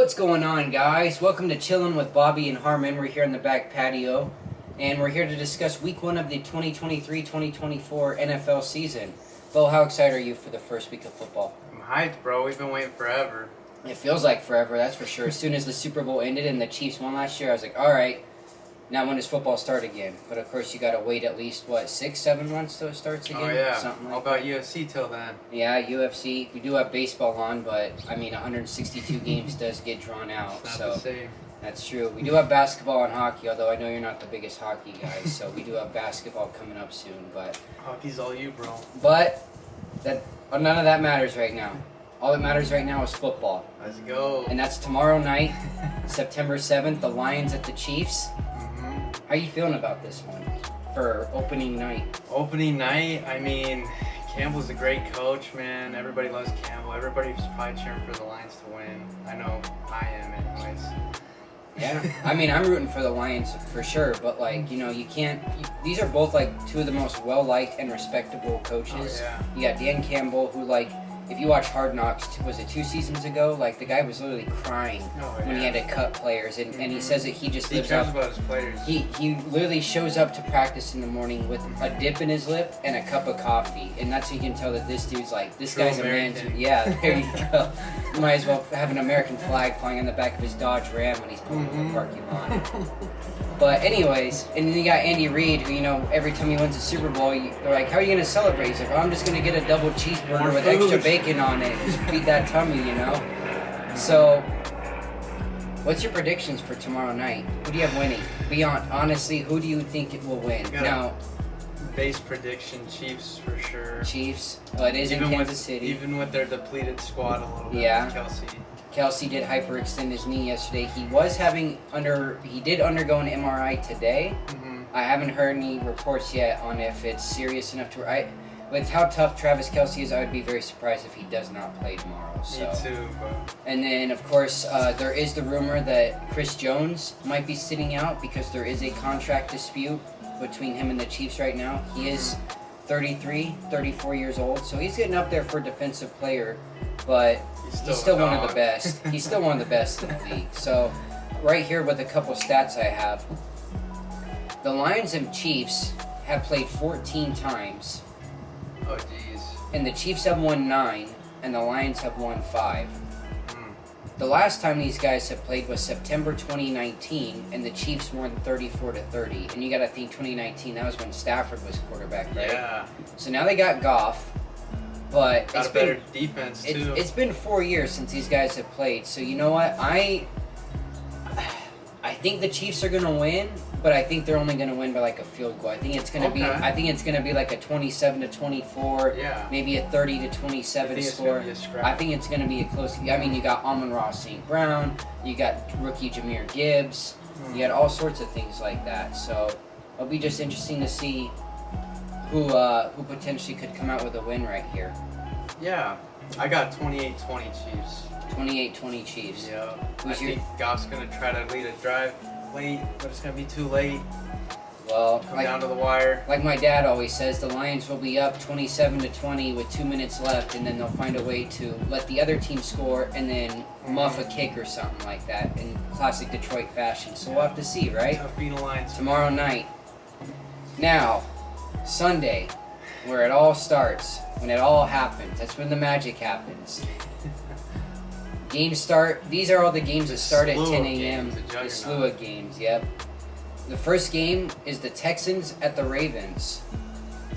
What's going on, guys? Welcome to Chillin' with Bobby and Harmon. We're here in the back patio, and we're here to discuss Week 1 of the 2023-2024 NFL season. Bo, how excited are you for the first week of football? I'm hyped, bro. We've been waiting forever. It feels like forever, that's for sure. As soon as the Super Bowl ended and the Chiefs won last year, I was like, all right, now when does football start again? But of course, you got to wait at least, 6-7 months till it starts again? Oh, yeah. Something like How about UFC till then? Yeah, UFC. We do have baseball on, but, 162 games does get drawn out. It's not so the same. That's true. We do have basketball and hockey, although I know you're not the biggest hockey guy, so we do have basketball coming up soon. But Hockey's all you, bro. none of that matters right now. All that matters right now is football. Let's go. And that's tomorrow night, September 7th, the Lions at the Chiefs. How are you feeling about this one for opening night? Opening night, Campbell's a great coach, man. Everybody loves Campbell. Everybody's probably cheering for the Lions to win. I know I am anyways. Yeah, I'm rooting for the Lions for sure, but you can't. These are both two of the most well-liked and respectable coaches. Oh, yeah. You got Dan Campbell, who if you watch Hard Knocks, was it 2 seasons ago? The guy was literally crying when he had to cut players, and he says that he just lives cares off. about his players. He literally shows up to practice in the morning with a dip in his lip and a cup of coffee, and that's how you can tell that this dude's this True guy's American. a man. Yeah, there you go. You might as well have an American flag flying on the back of his Dodge Ram when he's pulling in the parking lot. But anyways, and then you got Andy Reid, who, every time he wins a Super Bowl, they're like, how are you going to celebrate? He's like, I'm just going to get a double cheeseburger More with food. extra bacon on it. Just feed that tummy, So, what's your predictions for tomorrow night? Who do you have winning? Honestly, who do you think it will win? Now, base prediction, Chiefs for sure. Chiefs. It is in Kansas City. Even with their depleted squad a little bit. Yeah. Kelsey. Kelsey did hyperextend his knee yesterday. He did undergo an MRI today. I haven't heard any reports yet on if it's serious enough to. With how tough Travis Kelsey is, I would be very surprised if he does not play tomorrow. So. Me too, bro. And then, of course, there is the rumor that Chris Jones might be sitting out because there is a contract dispute between him and the Chiefs right now. He is 34 years old, so he's getting up there for defensive player, but he's still one of the best. He's still one of the best in the league. So, right here with a couple stats I have, the Lions and Chiefs have played 14 times. Oh, jeez. And the Chiefs have won 9, and the Lions have won 5. The last time these guys have played was September 2019, and the Chiefs won 34-30. And you got to think 2019, that was when Stafford was quarterback, right? Yeah. So now they got Goff, but Got a better defense too. It's been 4 years since these guys have played. So you know what? I think the Chiefs are gonna win, but I think they're only gonna win by a field goal. I think it's gonna be a 27-24, maybe a 30-27 score. I think it's gonna be a close. You got Amon-Ra St. Brown, you got rookie Jahmyr Gibbs, you got all sorts of things like that. So it'll be just interesting to see who potentially could come out with a win right here. Yeah, I got 28-20 Chiefs. 28-20 Chiefs. Yeah. I think Goff's going to try to lead a drive late, but it's going to be too late. Well, Come down to the wire. Like my dad always says, the Lions will be up 27-20 with 2 minutes left, and then they'll find a way to let the other team score and then muff a kick or something like that in classic Detroit fashion. So we'll have to see, right? Tough being a Lions. Tomorrow night. Now, Sunday, where it all starts, when it all happens. That's when the magic happens. Games start. These are all the games that start at 10 a.m. The slew of games, yep. The first game is the Texans at the Ravens.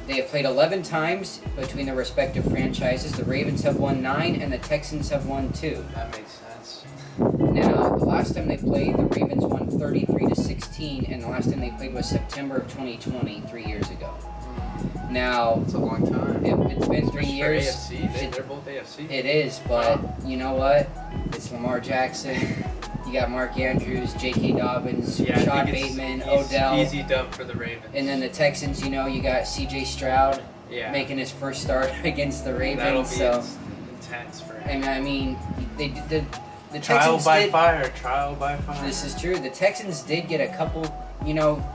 They have played 11 times between their respective franchises. The Ravens have won 9 and the Texans have won 2. That makes sense. Now, the last time they played, the Ravens won 33-16, and the last time they played was September of 2020, 3 years ago. Now, it's a long time. It's been 3 years. AFC. They're both AFC. It is, but you know what? It's Lamar Jackson. You got Mark Andrews, J.K. Dobbins, Rashad Bateman, Odell. Easy dub for the Ravens. And then the Texans, you got C.J. Stroud making his first start against the Ravens. That'll be intense for him. The trial Texans by fire. This is true. The Texans did get a couple,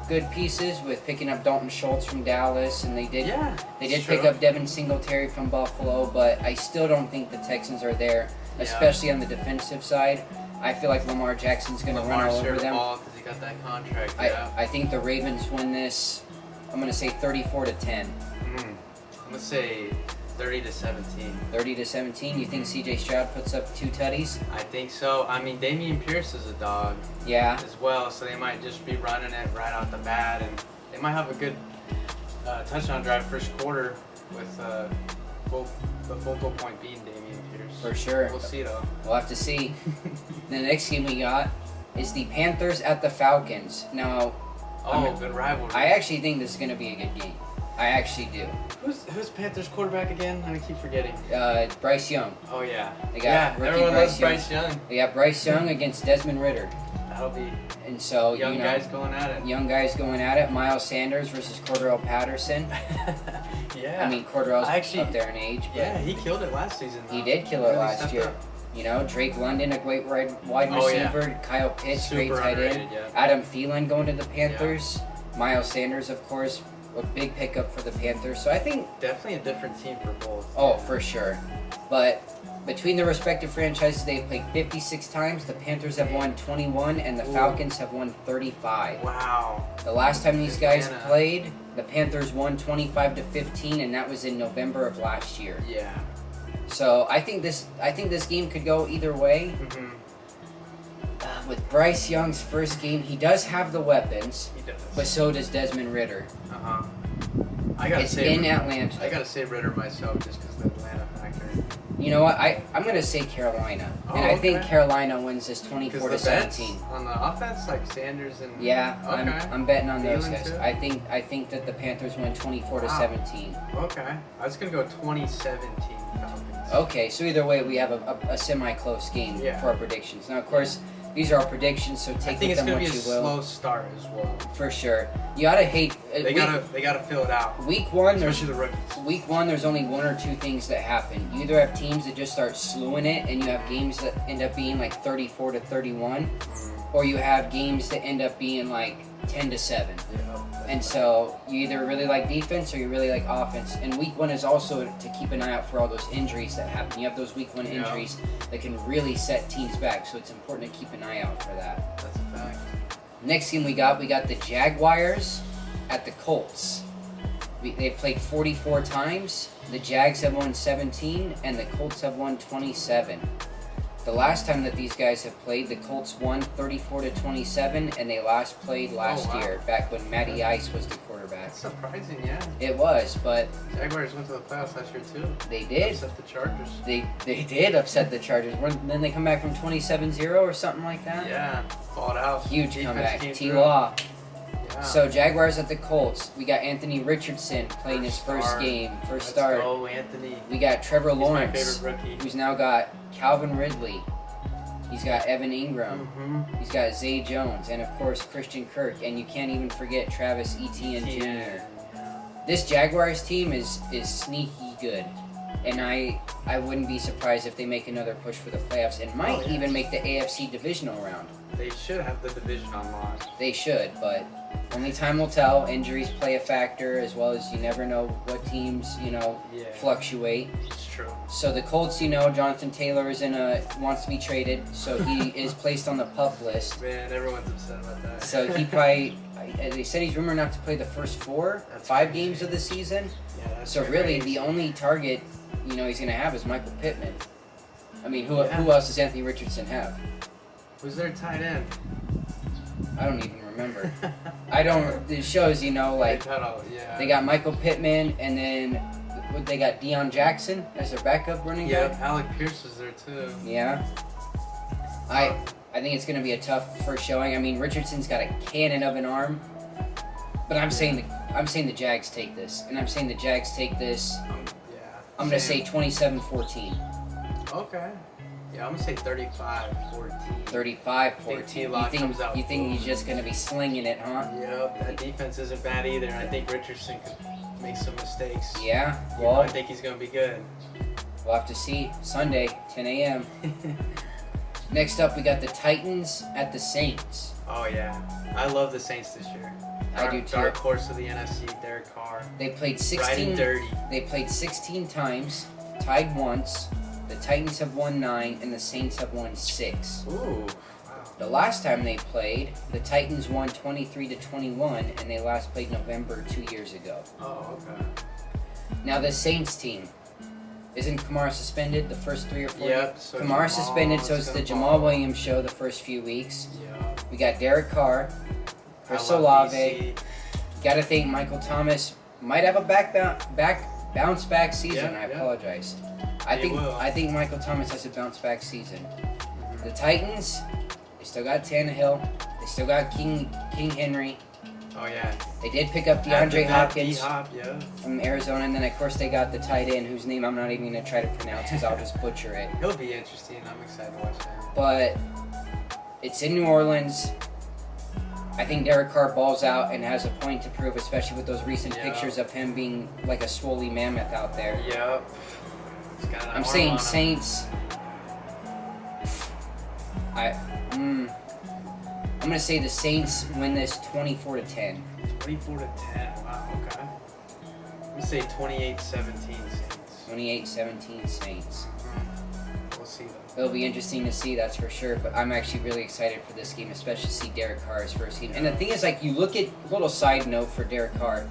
good pieces with picking up Dalton Schultz from Dallas, and they did pick up Devin Singletary from Buffalo, but I still don't think the Texans are there, especially on the defensive side. I feel like Lamar Jackson's going to run all over them. Because he got that contract. Yeah. I think the Ravens win this. I'm going to say 34-10. I'm going to say 30-17. 30-17. You think C.J. Stroud puts up 2 tutties? I think so. I mean, Damian Pierce is a dog. Yeah. As well, so they might just be running it right out the bat, and they might have a good touchdown drive first quarter with the focal point being Damian Pierce. For sure. We'll see though. We'll have to see. The next game we got is the Panthers at the Falcons. Now, good rivalry. I actually think this is going to be a good game. I actually do. Who's Panthers quarterback again? I keep forgetting. Bryce Young. Oh yeah. They got rookie everyone loves Bryce Bryce Young. They got Bryce Young against Desmond Ritter. That'll be And so, young guys going at it. Young guys going at it. Miles Sanders versus Cordell Patterson. Yeah. I mean, Cordell's up there in age. But yeah, he killed it last season. He did kill it last year. Up. You know, Drake London, a great wide receiver. Yeah. Kyle Pitts, Super great tight end. Yeah. Adam Thielen going to the Panthers. Miles Sanders, of course, a big pickup for the Panthers. So I think definitely a different team for both. Oh, for sure. But between the respective franchises, they've played 56 times. The Panthers have won 21, and the Falcons have won 35. Wow. The last time these guys Atlanta. played, the Panthers won 25-15, and that was in November of last year. Yeah. So I think this game could go either way. Mm-hmm. With Bryce Young's first game, he does have the weapons, He does. but so does Desmond Ritter. I gotta It's say in Atlanta. I gotta say Ritter myself just because the Atlanta factor. You know what? I'm gonna say Carolina, Oh, and I think okay. Carolina wins this 'Cause 24-17. on the offense, like Sanders and Yeah, Okay. I'm betting on those Thielen guys. too? I think that the Panthers win 24-17. Okay. I was gonna go 2017 Falcons. Okay, so either way, we have a semi-close game Yeah. for our predictions. Now, of course, these are our predictions, so I take think with it's them gonna what be a you will. slow start as well. For sure. You gotta hate. They gotta fill it out. Week one, there's Especially the rookies. Week one, there's only 1 or 2 things that happen. You either have teams that just start slewing it, and you have games that end up being like 34-31, or you have games that end up being like 10-7. And so you either really like defense or you really like offense. And week one is also to keep an eye out for all those injuries that happen. You have those week one injuries that can really set teams back. So it's important to keep an eye out for that. That's a fact. Next game we got the Jaguars at the Colts. They've played 44 times. The Jags have won 17 and the Colts have won 27. The last time that these guys have played, the Colts won 34-27, and they last played last year, back when Matty Ice was the quarterback. That's surprising, yeah. It was, but Jaguars went to the playoffs last year too. they did. Upset the Chargers. They did upset the Chargers. Then they come back from 27-0 or something like that. Yeah, fought out. Huge Defense comeback. came T-Law. through. Yeah. So Jaguars at the Colts. We got Anthony Richardson playing his first start. game, first Let's start. go, Anthony. We got Trevor He's my Lawrence, favorite rookie. who's now got Calvin Ridley. He's got Evan Ingram. Mm-hmm. He's got Zay Jones, and of course Christian Kirk, and you can't even forget Travis Etienne Jr. This Jaguars team is sneaky good, and I wouldn't be surprised if they make another push for the playoffs and might even make the AFC divisional round. They should have the division on lock. They should, but only time will tell. Injuries play a factor, as well as you never know what teams fluctuate. It's true. So the Colts, Jonathan Taylor wants to be traded, so he is placed on the PUP list. Man, everyone's upset about that. So he probably, they said he's rumored not to play the first 5 games of the season. Yeah, that's So really, the only target, he's going to have is Michael Pittman. I mean, who else does Anthony Richardson have? Who's their tight end? I don't even remember. It shows, they got Michael Pittman, and then they got Deion Jackson as their backup running Yeah, back. Alec Pierce is there too. Yeah. I think it's going to be a tough first showing. I mean, Richardson's got a cannon of an arm, but I'm saying the Jags take this, and I'm saying the Jags take this. I'm going to say 27-14. Okay. Yeah, I'm going to say 35-14. 35-14. T-Law comes out You think he's full. just going to be slinging it, huh? Yep, that defense isn't bad either. I think Richardson could make some mistakes. Yeah. Well, Well, I think he's going to be good. we'll have to see. Sunday, 10 a.m. Next up, we got the Titans at the Saints. Oh, yeah. I love the Saints this year. I do too. Dark horse of the NFC, Derek Carr. They played Riding 16. dirty. They played 16 times, tied once. the Titans have won 9, and the Saints have won 6. Ooh. Wow. The last time they played, the Titans won 23-21, and they last played November 2 years ago. Oh, okay. Now the Saints team, isn't Kamara suspended the first 3 or 4? Yep. So Kamara suspended, so it's the Jamal Williams show the first few weeks. Yeah. We got Derek Carr, Chris Olave. Got to think Michael Thomas might have a bounce back season. Yeah, I yeah. apologize. He will. I think Michael Thomas has a bounce back season. The Titans, they still got Tannehill. They still got King Henry. Oh yeah. They did pick up DeAndre Hopkins D-Hop, yeah. from Arizona, and then of course they got the tight end whose name I'm not even gonna try to pronounce because I'll just butcher it. He'll be interesting. I'm excited to watch him. But it's in New Orleans. I think Derek Carr balls out and has a point to prove, especially with those recent Yeah. pictures of him being like a swoly mammoth out there. Yep. He's got an I'm arm saying on him. Saints. I'm gonna say the Saints win this 24-10. 24-10. Wow. Okay. Let me say 28-17 Saints. 28-17 Saints. We'll see though. It'll be interesting to see, that's for sure. But I'm actually really excited for this game, especially to see Derek Carr's first game. And the thing is, like, you look at little side note for Derek Carr.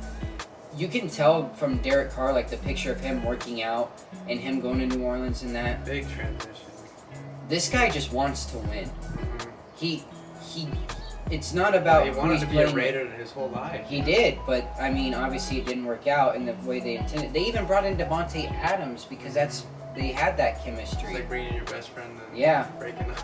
You can tell from Derek Carr, like the picture of him working out and him going to New Orleans and that. Big transition. This guy just wants to win. Mm-hmm. He. It's not about He who wanted he's to be a playing. Raider his whole life. He did, but I mean, obviously it didn't work out in the way they intended. They even brought in Devontae Adams because they had that It's chemistry. like bringing your best friend and Yeah. breaking up.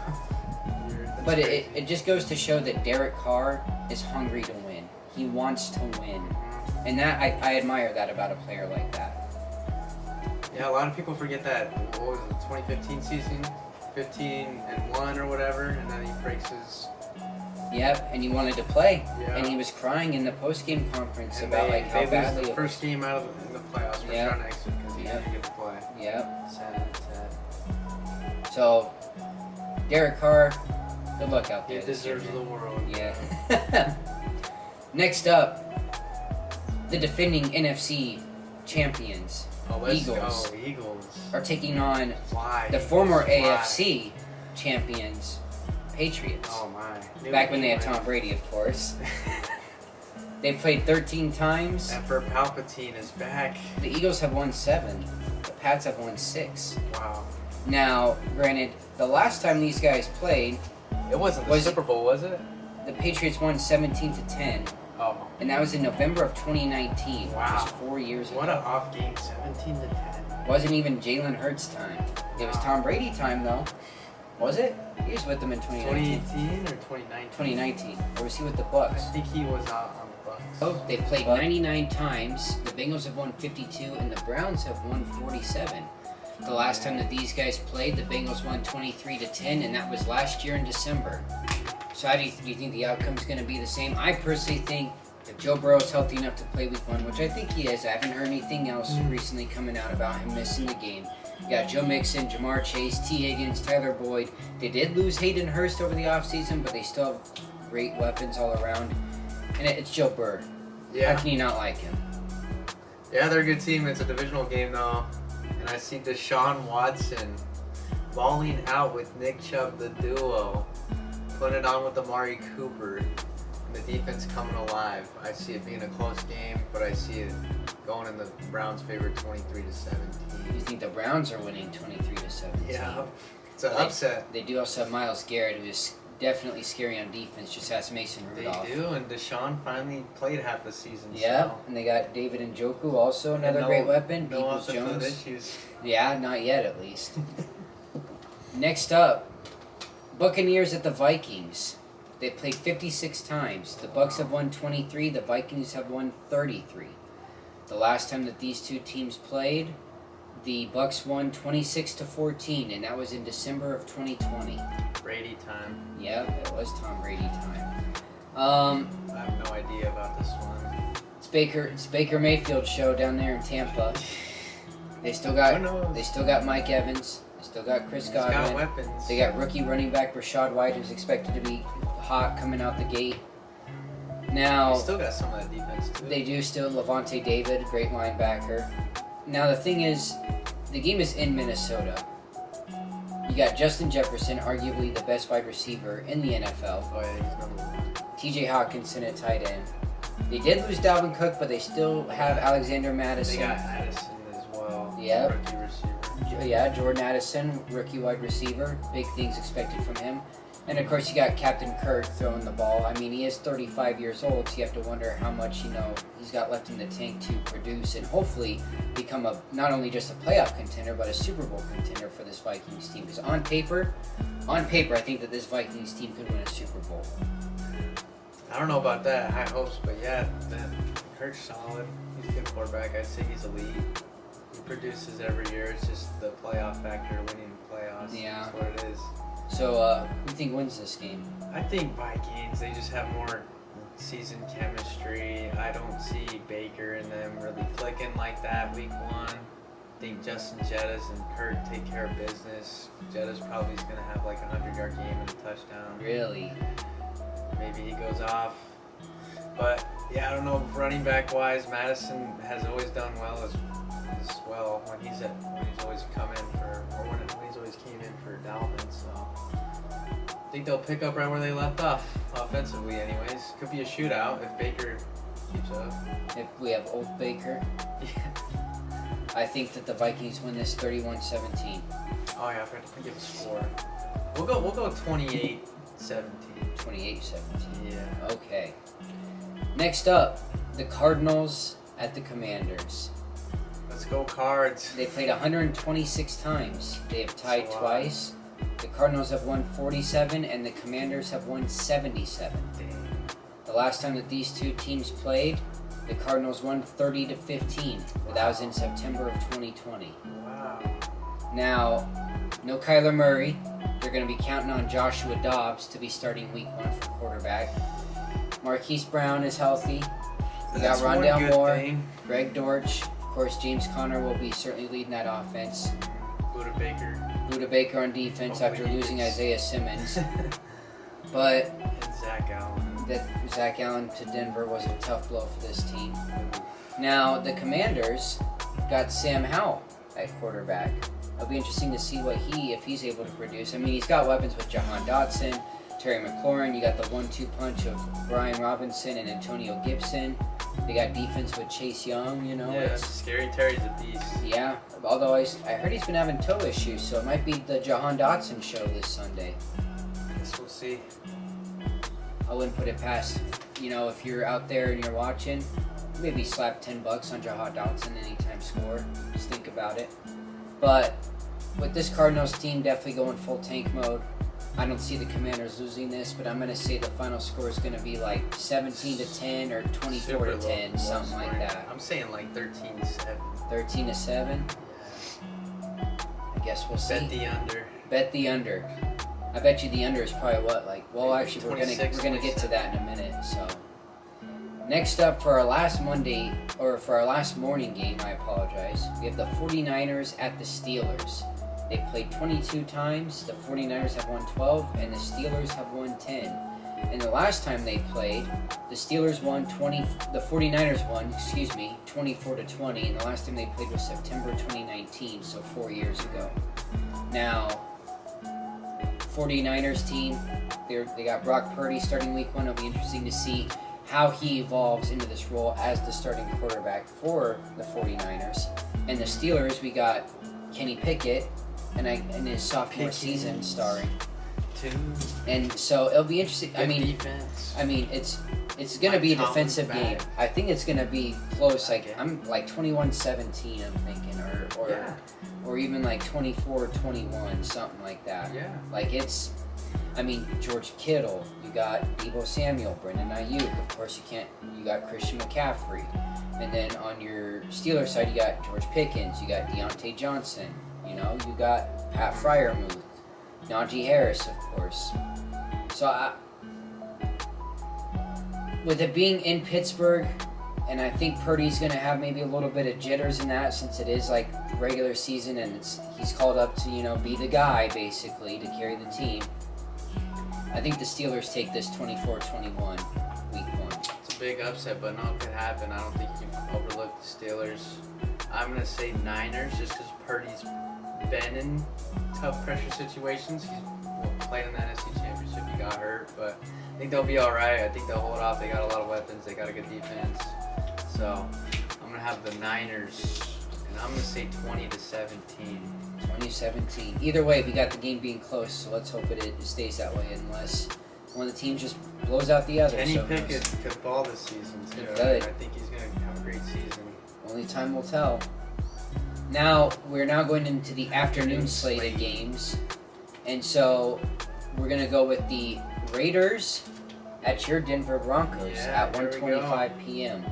But That's it crazy. just goes to show that Derek Carr is hungry to win. He wants to win. Mhm. And that I admire that about a player like that. Yeah, a lot of people forget that. What was it, 2015 season? 15-1 or whatever, and then he breaks his. Yep, and he wanted to play. Yeah. And he was crying in the post-game conference And about they, like how they lose badly the it first game out of in the playoffs for Yeah. Sean Exit because he Yeah. didn't get to play. Yep. Sad. So Derek Carr, good luck out He there. this year, deserves man. the world. Yeah. Next up, the defending NFC champions Oh, let's Eagles. go. Eagles. are taking on Fly. the former Fly. AFC champions, Patriots. Oh my. New Back when they had England. Tom Brady, of course. They played 13 times. Emperor Palpatine is back. The Eagles have won 7. The Pats have won 6. Wow. Now, granted, the last time these guys played, It wasn't the Was- Super Bowl, was it? the Patriots won 17-10, Oh. and that was in November of 2019, Wow. just 4 years ago. What an off game, 17-10. Wasn't even Jalen Hurts' time. It was Tom Brady time, though. Was it? He was with them in 2019. 2018 or 2019? 2019. Or was he with the I Bucks? think he was out on the Bucks. Oh, they've played 99 times. The Bengals have won 52, and the Browns have won 47. The last time that these guys played, the Bengals won 23-10, and that was last year in December. So how do you think the outcome's going to be the same? I personally think if Joe Burrow is healthy enough to play Week 1, which I think he is, I haven't heard anything else recently coming out about him missing the game. You got Joe Mixon, Jamar Chase, T. Higgins, Tyler Boyd. They did lose Hayden Hurst over the offseason, but they still have great weapons all around. And it's Joe Burrow. Yeah. How can you not like him? Yeah, they're a good team. It's a divisional game, though. And I see Deshaun Watson balling out with Nick Chubb, the duo, putting it on with Amari Cooper, and the defense coming alive. I see it being a close game, but I see it going in the Browns' favor 23-17. You think the Browns are winning 23-17? Yeah, it's an They- upset. They do also have Myles Garrett, who is definitely scary on defense, just has Mason They Rudolph. do, and Deshaun finally played half the season. Yeah, so. and they got David Njoku, also another And great weapon. No Peoples offensive Jones. issues. Yeah, not yet at least. Next up, Buccaneers at the Vikings. They played 56 times. The Bucks have won 23. The Vikings have won 33. The last time that these two teams played, the Bucks won 26-14, and that was in December of 2020. Brady time. Yep, it was Tom Brady time. I have no idea about this one. It's Baker Mayfield's show down there in Tampa. They still Who got knows? Mike Evans. They still got Chris He's got Godwin. weapons. They got rookie running back Rashad White, who's expected to be hot coming out the gate. Now, They still got some of that defense too. they do still Levante David, great linebacker. Now the thing is, the game is in Minnesota. got Justin Jefferson, arguably the best wide receiver in the NFL. Oh yeah, he's number one. T.J. Hawkinson at tight end. They did lose Dalvin Cook, but they still have Alexander They Madison. got Addison as well. Yep. Rookie receiver. Yeah, Jordan Addison, rookie wide receiver. Big things expected from him. And of course, you got Captain Kirk throwing the ball. I mean, he is 35 years old, so you have to wonder how much he's got left in the tank to produce and hopefully become not only just a playoff contender but a Super Bowl contender for this Vikings team. Because on paper, I think that this Vikings team could win a Super Bowl. I don't know about that. High hopes, but yeah, man, Kirk's solid. He's a good quarterback. I'd say he's elite. He produces every year. It's just the playoff factor, winning the playoffs. Yeah. That's what it is. So, who do you think wins this game? I think Vikings, they just have more seasoned chemistry. I don't see Baker and them really clicking like that week one. I think Justin Jettas and Kirk take care of business. Jettas probably is going to have like a 100-yard game and a touchdown. Really? Maybe he goes off. But, yeah, I don't know. Running back-wise, Madison has always done well as well when he's always come in for, or when he's always came in for Dalvin, so I think they'll pick up right where they left off, offensively anyways. Could be a shootout if Baker keeps up. If we have old Baker, Yeah. I think that the Vikings win this 31-17. Oh yeah, I forgot to give a score. We'll go 28-17. 28-17. Yeah. Okay. Next up, the Cardinals at the Commanders. Let's go Cards. They played 126 times. They have tied That's a lot. twice. The Cardinals have won 47 and the Commanders have won 77. Dang. The last time that these two teams played, the Cardinals won 30-15. But that was in September of 2020. Wow. Now, no Kyler Murray. They're going to be counting on Joshua Dobbs to be starting week one for quarterback. Marquise Brown is healthy. We got That's one Rondale good Moore, thing. Greg Dortch. Of course, James Conner will be certainly leading that offense. Buda Baker. Buda Baker on defense Hopefully after he losing gets- Isaiah Simmons. But And Zach Allen. that Zach Allen to Denver was a tough blow for this team. Now, the Commanders got Sam Howell at quarterback. It'll be interesting to see if he's able to produce. I mean, he's got weapons with Jahan Dotson, Terry McLaurin. You got the 1-2 punch of Brian Robinson and Antonio Gibson. They got defense with Chase Young, Yeah, it's Scary Terry's a beast. yeah. Although I heard he's been having toe issues, so it might be the Jahan Dotson show this Sunday. Guess we'll see. I wouldn't put it past, if you're out there and you're watching, maybe slap $10 on Jahan Dotson anytime score. Just think about it. But with this Cardinals team definitely going full tank mode, I don't see the Commanders losing this, but I'm going to say the final score is going to be like 17-10 or 24-10, something like that. I'm saying like 13-7. 13-7. Yeah. I guess we'll see. Bet the under. Bet the under. I bet you the under is probably actually we're 26, gonna get to 27. that in a minute. So next up for our last morning game, I apologize. We have the 49ers at the Steelers. They've played 22 times. The 49ers have won 12 and the Steelers have won 10. And the last time they played, the 49ers won 24-20, and the last time they played was September 2019, so 4 years ago. Now, 49ers team, they got Brock Purdy starting week one. It'll be interesting to see how he evolves into this role as the starting quarterback for the 49ers. And the Steelers, we got Kenny Pickett in his sophomore season starring. And so it'll be interesting. Defense. It's going to be a Tomlin's defensive game. back. I think it's going to be close. Okay. I'm like 21-17, I'm thinking, or even like 24-21, something like that. Yeah. George Kittle, you got Deebo Samuel, Brendan Ayuk, of course you got Christian McCaffrey. And then on your Steelers side, you got George Pickens, you got Deontay Johnson, you got Pat Freiermuth, Najee Harris, of course. So with it being in Pittsburgh, and I think Purdy's going to have maybe a little bit of jitters in that since it is like regular season and he's called up to, be the guy basically to carry the team. I think the Steelers take this 24-21 week one. It's a big upset, but no, it could happen. I don't think you can overlook the Steelers. I'm going to say Niners just because Purdy's been in tough pressure situations. He's played in the NFC Championship. He got hurt, but I think they'll be all right. I think they'll hold off. They got a lot of weapons. They got a good defense. So I'm gonna have the Niners, and I'm gonna say 20-17. 2017. Either way, we got the game being close, so let's hope it stays that way unless one of the teams just blows out the other. Kenny so Pickett could ball this season too. He could. I think he's gonna have a great season. Only time will tell. Now, we're now going into the afternoon slate of games. And so, we're going to go with the Raiders at your Denver Broncos at 1:25 p.m.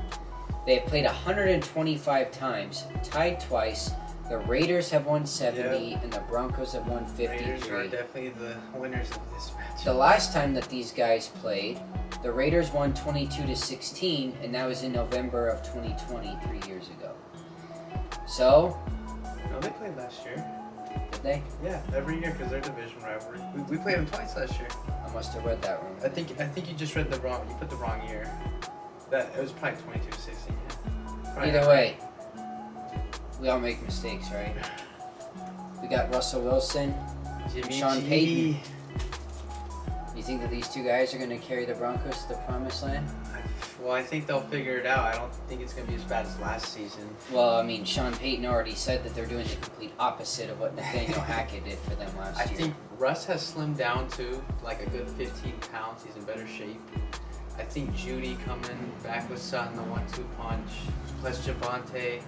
They have played 125 times, tied twice. The Raiders have won 70, and the Broncos have won 53. Raiders are definitely the winners of this match. The last time that these guys played, the Raiders won 22-16, and that was in November of 2020, 3 years ago. So, No, they played last year. did they? Yeah, every year because they're division rivalry. We played them twice last year. I must have read that wrong. I think you just read the wrong. You put the wrong year. That it was probably 22-16. Yeah. Probably Either not. way, we all make mistakes, right? We got Russell Wilson. Jimmy Sean G. Payton. You think that these two guys are going to carry the Broncos to the promised land? Well, I think they'll figure it out. I don't think it's going to be as bad as last season. Well, I mean, Sean Payton already said that they're doing the complete opposite of what Nathaniel Hackett did for them last I year. think Russ has slimmed down too, like a good 15 pounds. He's in better shape. I think Judy coming back with Sutton, the 1-2 punch, plus Javonte.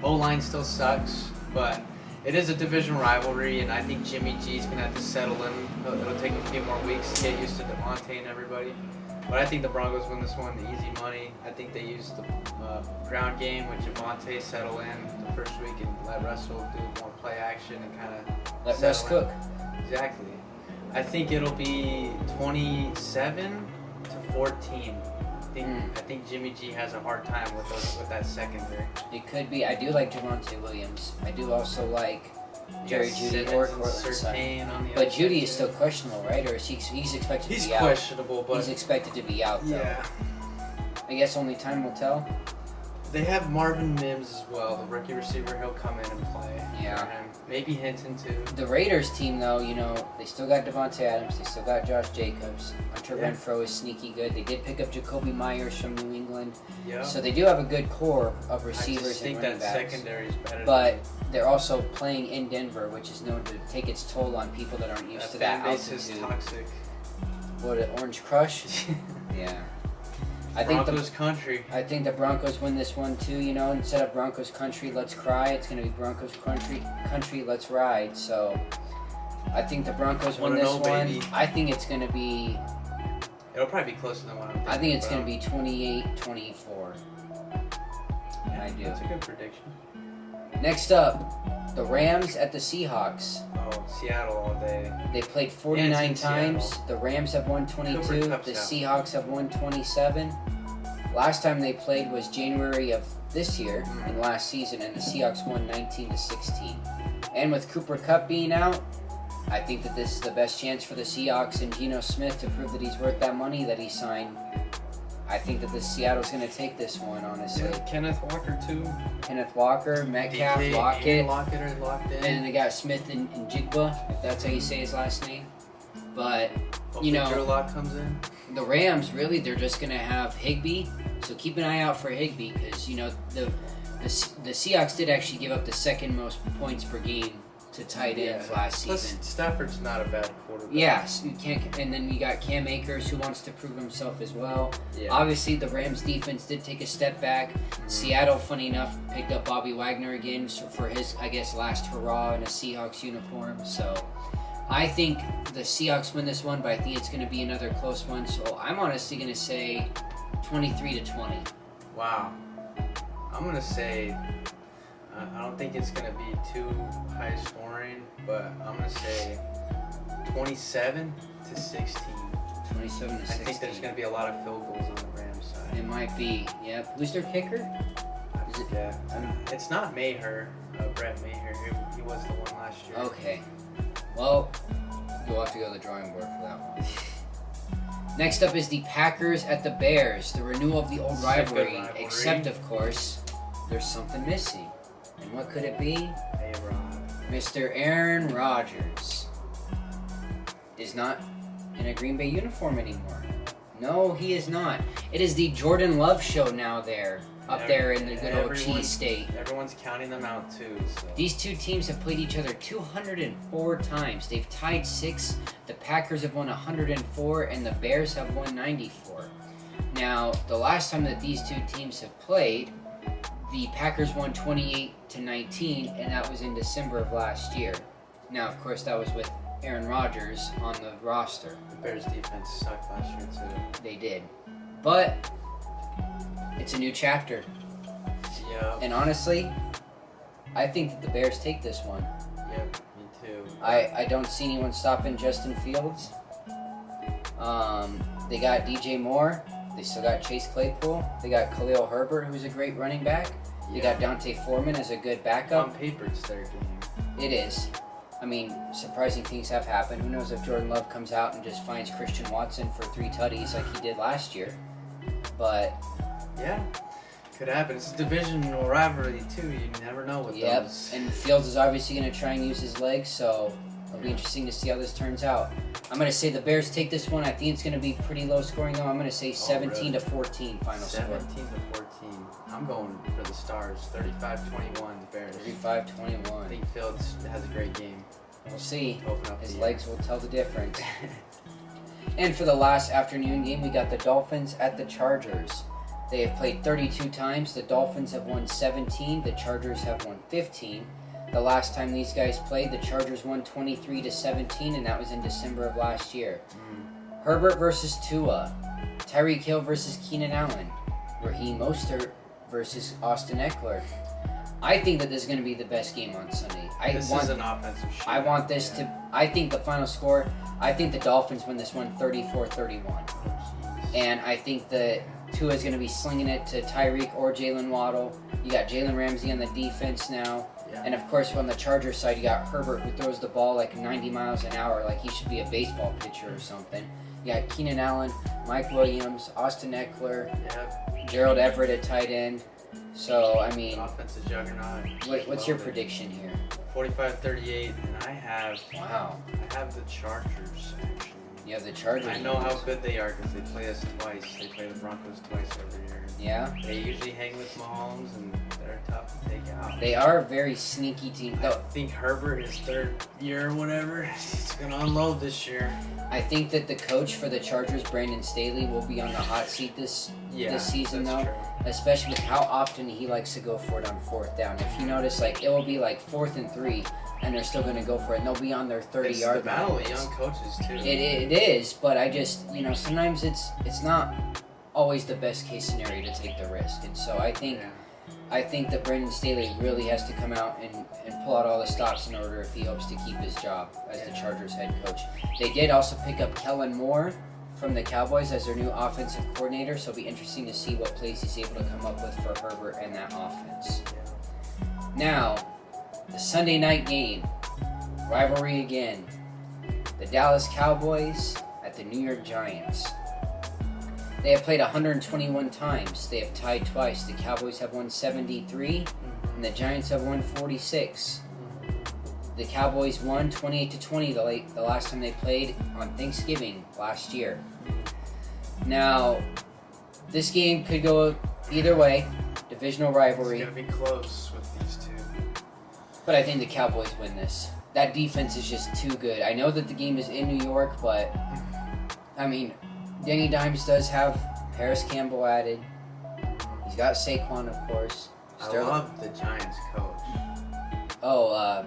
O-line still sucks, but it is a division rivalry, and I think Jimmy G's going to have to settle in. It'll take a few more weeks to get used to Devontae and everybody. But I think the Broncos win this one, the easy money. I think they use the ground game with Javonte, settle in the first week, and let Russell do more play action and kind of Let Russ cook. Exactly. I think it'll be 27-14. I think Jimmy G has a hard time with that secondary. It could be. I do like Javonte Williams. I do also like Jerry Judy or Cortland Sutton. But Judy is still questionable, right? Or is he's expected to be out? He's questionable, but He's expected to be out, though. yeah. I guess only time will tell. They have Marvin Mims as well, the rookie receiver. He'll come in and play. Yeah. For him. Maybe Hinton too. The Raiders team, though, you know, they still got Devontae Adams. They still got Josh Jacobs. Hunter Yeah. Renfrow is sneaky good. They did pick up Jacoby Myers from New England. Yeah. So they do have a good core of I receivers just think and running that backs. secondary is better. But they're also playing in Denver, which is known to take its toll on people that aren't used to that fan base is altitude. toxic. What, an Orange Crush? Yeah. I think Broncos country. I think the Broncos win this one too. You know, instead of Broncos country, let's cry. It's gonna be Broncos country, let's ride. So, I think the Broncos win Wanna this know, one. baby. I think it's gonna be. It'll probably be closer than what I'm thinking. I think it's about. gonna be 28-24. Yeah, I do. That's a good prediction. Next up, the Rams at the Seahawks. Oh, Seattle all day. They played 49 in times. Seattle. The Rams have won 22. Cooper Kupp's The out. Seahawks have won 27. Last time they played was January of this year and last season, and the Seahawks won 19-16. And with Cooper Kupp being out, I think that this is the best chance for the Seahawks and Geno Smith to prove that he's worth that money that he signed. I think that Seattle's going to take this one, honestly. Yeah, Kenneth Walker too. Kenneth Walker, Metcalf, DK, Lockett, and Lockett are locked in. and they got Smith and Jigba, if that's how you say his last name. But Hopefully you know, Drew Lock comes in. the Rams, really, they're just going to have Higbee. So keep an eye out for Higbee because, you know, the Seahawks did actually give up the second most points per game to tight ends last Plus, season. Stafford's not a bad quarterback. Yes, you can't. And then you got Cam Akers who wants to prove himself as well. Yeah. Obviously, the Rams defense did take a step back. Seattle, funny enough, picked up Bobby Wagner again for his, I guess, last hurrah in a Seahawks uniform. So I think the Seahawks win this one, but I think it's going to be another close one. So I'm honestly going to say 23-20. Wow. I'm gonna say. I don't think it's gonna be too high scoring, but I'm gonna say 27-16. 27-16. I think there's gonna be a lot of field goals on the Rams side. It might be. Yep. Who's their kicker? Is it? Yeah. It's not Maher, Brett Maher. He was the one last year. Okay. Well, you'll have to go to the drawing board for that one. Next up is the Packers at the Bears, the renewal of the old It's a good rivalry, rivalry. except, of course, there's something missing. And what could it be? A-Rod. Mr. Aaron Rodgers is not in a Green Bay uniform anymore. No, he is not. It is the Jordan Love show now there in the good old Cheese State. Everyone's counting them out too. So. These two teams have played each other 204 times. They've tied 6. The Packers have won 104, and the Bears have won 94. Now, the last time that these two teams have played, the Packers won 28-19, and that was in December of last year. Now, of course, that was with Aaron Rodgers on the roster. The Bears defense sucked last year too. They did. But it's a new chapter. Yeah. And honestly, I think that the Bears take this one. Yep, me too. I don't see anyone stopping Justin Fields. They got DJ Moore. They still got Chase Claypool. They got Khalil Herbert, who's a great running back. They got Dante Foreman as a good backup. On paper, it's their game. It is. I mean, surprising things have happened. Who knows if Jordan Love comes out and just finds Christian Watson for 3 tutties like he did last year. But yeah, could happen. It's a divisional rivalry too. You never know with those. And Fields is obviously going to try and use his legs, so it'll be interesting to see how this turns out. I'm going to say the Bears take this one. I think it's going to be pretty low scoring though. I'm going to say 17-14 final score. 17-14. I'm going for the Stars. 35-21. The Bears. 35-21. I think Fields has a great game. We'll see. Open up His the legs will tell the difference. And for the last afternoon game, we got the Dolphins at the Chargers. They have played 32 times. The Dolphins have won 17. The Chargers have won 15. The last time these guys played, the Chargers won 23-17, and that was in December of last year. Herbert versus Tua. Tyreek Hill versus Keenan Allen. Raheem Mostert versus Austin Eckler. I think that this is going to be the best game on Sunday. This is an offensive shootout. I want this to... I think the final score... I think the Dolphins win this one 34-31. And I think that Tua is going to be slinging it to Tyreek or Jalen Waddle. You got Jalen Ramsey on the defense now. Yeah. And of course, on the Chargers side, you got Herbert, who throws the ball like 90 miles an hour, like he should be a baseball pitcher or something. You got Keenan Allen, Mike Williams, Austin Eckler, Gerald Everett at tight end. So, I mean, offensive juggernaut. What's your prediction here? 45-38, and I have the Chargers, actually. You have the Chargers. I know how good they are because they play us twice. They play the Broncos twice every year. Yeah? They usually hang with Mahomes, and they're tough to take out. They are a very sneaky team. I think Herbert, his 3rd year or whatever, he's going to unload this year. I think that the coach for the Chargers, Brandon Staley, will be on the hot seat this season, though. True. Especially with how often he likes to go for it on 4th down. If you notice, like, it will be like 4th and 3, and they're still going to go for it, and they'll be on their 30-yard line. It's the battle of young coaches, too. It is, but I just, sometimes it's not always the best case scenario to take the risk. And so I think that Brandon Staley really has to come out and pull out all the stops in order if he hopes to keep his job as the Chargers head coach. They did also pick up Kellen Moore from the Cowboys as their new offensive coordinator, so it'll be interesting to see what plays he's able to come up with for Herbert and that offense. Now, the Sunday night game, rivalry again. The Dallas Cowboys at the New York Giants. They have played 121 times. They have tied twice. The Cowboys have won 73, and the Giants have won 46. The Cowboys won 28-20 the last time they played on Thanksgiving last year. Now, this game could go either way. Divisional rivalry. It's going to be close with these two. But I think the Cowboys win this. That defense is just too good. I know that the game is in New York, but, I mean, Danny Dimes does have Paris Campbell added. He's got Saquon, of course. I love the Giants coach.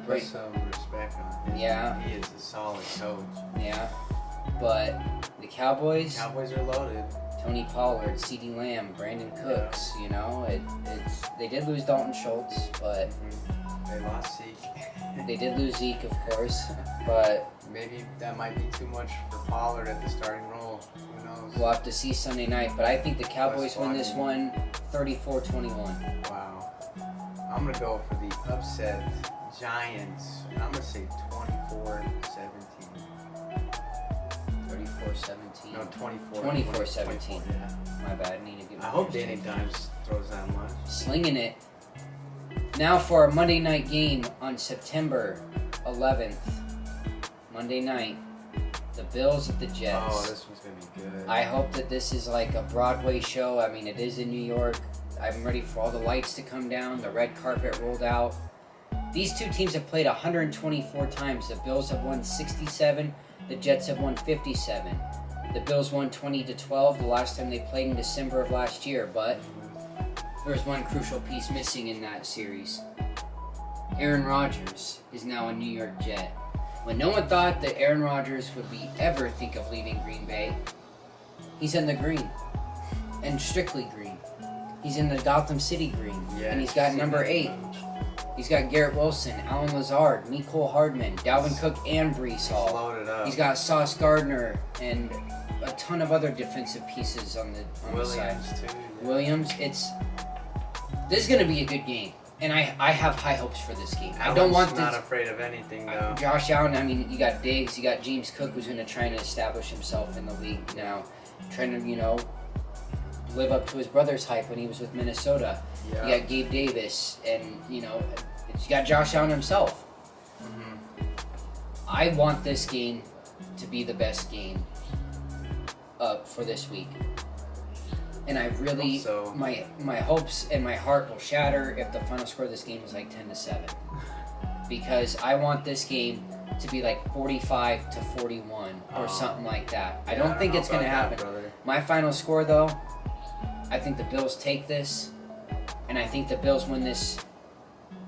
Put some respect on him. Yeah. He is a solid coach. Yeah. But the Cowboys are loaded. Tony Pollard, CeeDee Lamb, Brandon Cooks, they did lose Dalton Schultz, but they lost Zeke. They did lose Zeke, of course, but maybe that might be too much for Pollard at the starting role. Who knows? We'll have to see Sunday night, but I think the Cowboys win this one 34-21. Wow. I'm going to go for the upset Giants. I'm going to say 24-17. 34-17. No, 24. 24-17. Yeah. My bad. I need to give. I hope Danny Dimes throws that much. Slinging it. Now for our Monday night game on September 11th. Monday night. The Bills at the Jets. Oh, this one's going to be good. I hope that this is like a Broadway show. I mean, it is in New York. I'm ready for all the lights to come down, the red carpet rolled out. These two teams have played 124 times. The Bills have won 67. The Jets have won 57. The Bills won 20-12 the last time they played in December of last year, but there was one crucial piece missing in that series. Aaron Rodgers is now a New York Jet. When no one thought that Aaron Rodgers would ever think of leaving Green Bay, he's in the green. And strictly green. He's in the Gotham City green. Yeah, and he's got number 8. He's got Garrett Wilson, Alan Lazard, Mecole Hardman, Dalvin Cook, and Breece Hall. Loaded up. He's got Sauce Gardner and a ton of other defensive pieces on the side. Williams, too. Yeah. Williams, this is going to be a good game. And I have high hopes for this game. I don't Allen's want this. not afraid of anything, though. Josh Allen, I mean, you got Diggs, you got James Cook, who's going to try and establish himself in the league now. Trying to, live up to his brother's hype when he was with Minnesota. Yeah. You got Gabe Davis, and, you got Josh Allen himself. Mm-hmm. I want this game to be the best game for this week. And I really, So. my hopes and my heart will shatter if the final score of this game is like 10-7. Because I want this game to be like 45-41 or something like that. I don't think it's going to happen. My final score, though, I think the Bills take this, and I think the Bills win this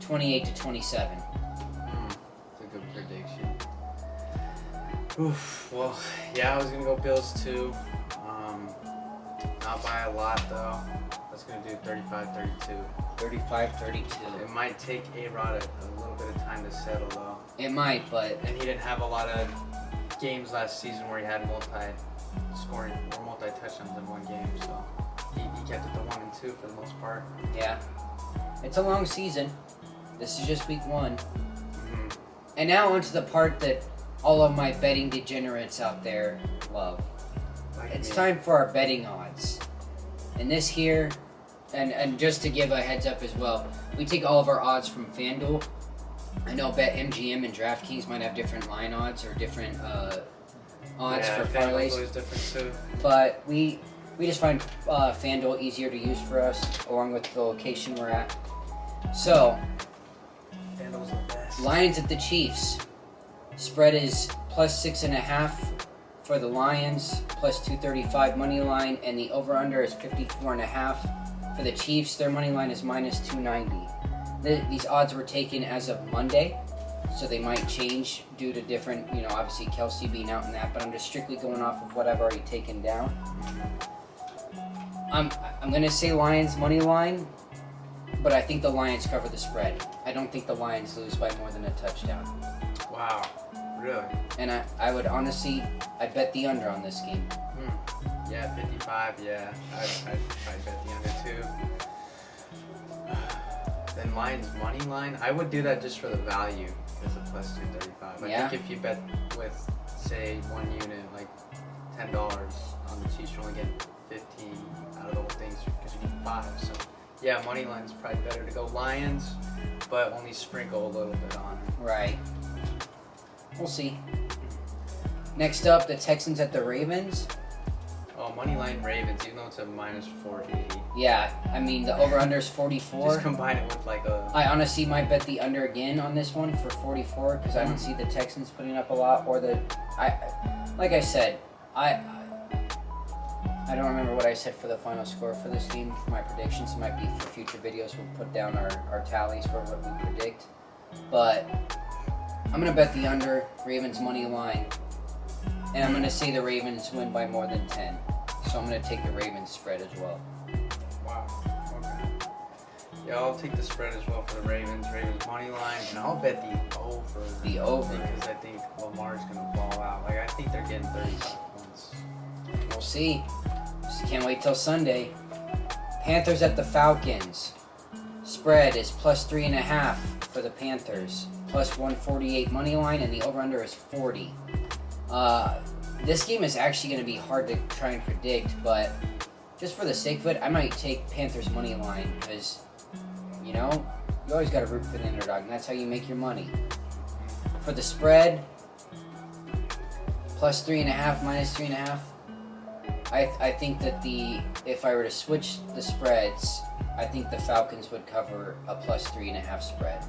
28-27. It's a good prediction. Oof. Well, yeah, I was going to go Bills, too. Not by a lot, though. I was going to do 35-32. 35-32. It might take A-Rod a little bit of time to settle, though. It might, but And he didn't have a lot of games last season where he had multi-scoring or multi-touchdowns in one game, so he kept it to 1 and 2 for the most part. yeah. It's a long season. This is just week 1. Mm-hmm. And now onto the part that all of my betting degenerates out there love. It's time for our betting odds. And this here, and just to give a heads up as well, we take all of our odds from FanDuel. I know BetMGM and DraftKings might have different line odds or different odds for parlays. Always different too. But we just find FanDuel easier to use for us, along with the location we're at. So, FanDuel's the best. Lions at the Chiefs. Spread is plus 6.5 for the Lions, plus 235 money line, and the over/under is 54.5 for the Chiefs. Their money line is minus 290. These odds were taken as of Monday, so they might change due to different, obviously Kelsey being out in that. But I'm just strictly going off of what I've already taken down. I'm gonna say Lions money line, but I think the Lions cover the spread. I don't think the Lions lose by more than a touchdown. Wow, really? And I would honestly, I'd bet the under on this game. Yeah, 55. Yeah, I'd bet the under too. Then Lions money line, I would do that just for the value as a plus 235. Yeah. I think if you bet with, say, one unit, like $10 on the Chiefs, you're only getting 15 out of the whole thing because you need 5. So yeah, money line's probably better to go Lions, but only sprinkle a little bit on it. Right. We'll see. Next up, the Texans at the Ravens. Oh, money line Ravens, even though it's a minus 480. Yeah, I mean the over/under is 44. Just combine it with like a. I honestly might bet the under again on this one for 44 because I don't see the Texans putting up a lot, or like I said, I don't remember what I said for the final score for this game for my predictions. It might be for future videos. We'll put down our tallies for what we predict, but I'm gonna bet the under Ravens money line, and I'm gonna say the Ravens win by more than 10. So I'm gonna take the Ravens spread as well. Wow. Okay. Yeah, I'll take the spread as well for the Ravens money line, and I'll bet the over. The over. Because I think Lamar's gonna ball out. Like I think they're getting 35 points. We'll see. Just can't wait till Sunday. Panthers at the Falcons. Spread is plus 3.5 for the Panthers. Plus 148 money line, and the over/under is 40. This game is actually going to be hard to try and predict, but just for the sake of it, I might take Panthers money line because, You always got to root for the underdog, and that's how you make your money. For the spread, plus 3.5, minus 3.5. I think that if I were to switch the spreads, I think the Falcons would cover a plus 3.5 spread,